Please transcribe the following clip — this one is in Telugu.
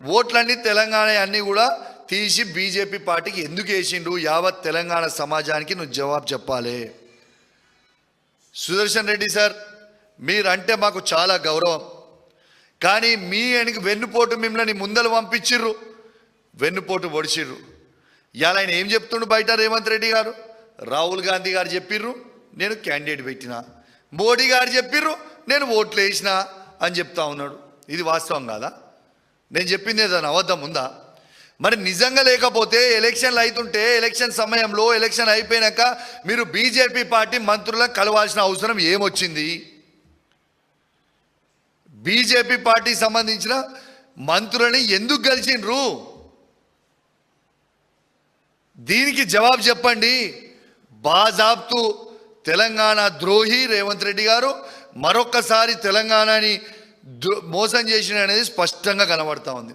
ఓట్లన్నీ తెలంగాణ అన్నీ కూడా తీసి బీజేపీ పార్టీకి ఎందుకు వేసిండు? యావత్ తెలంగాణ సమాజానికి నువ్వు జవాబు చెప్పాలి. సుదర్శన్ రెడ్డి సార్, మీరంటే మాకు చాలా గౌరవం. కానీ మీ వెన్నుపోటు మిమ్మల్ని ముందలు పంపించిర్రు, వెన్నుపోటు పొడిచిర్రు. ఇవాళ ఆయన ఏం చెప్తుండు బయట? రేవంత్ రెడ్డి గారు, రాహుల్ గాంధీ గారు చెప్పిర్రు, నేను క్యాండిడేట్ పెట్టిన. మోడీ గారు చెప్పిర్రు, నేను ఓట్లు వేసిన అని చెప్తా ఉన్నాడు. ఇది వాస్తవం కాదా? నేను చెప్పింది ఏదైనా అబద్ధం ఉందా? మరి నిజంగా లేకపోతే ఎలక్షన్లు అవుతుంటే ఎలక్షన్ సమయంలో ఎలక్షన్ అయిపోయాక మీరు బీజేపీ పార్టీ మంత్రులను కలవాల్సిన అవసరం ఏమొచ్చింది? బీజేపీ పార్టీకి సంబంధించిన మంత్రులని ఎందుకు కలిసిండ్రు? దీనికి జవాబు చెప్పండి. బాజాబ్తు తెలంగాణ ద్రోహి రేవంత్ రెడ్డి గారు మరొక్కసారి తెలంగాణని మోసం చేసిన అనేది స్పష్టంగా కనబడతా ఉంది.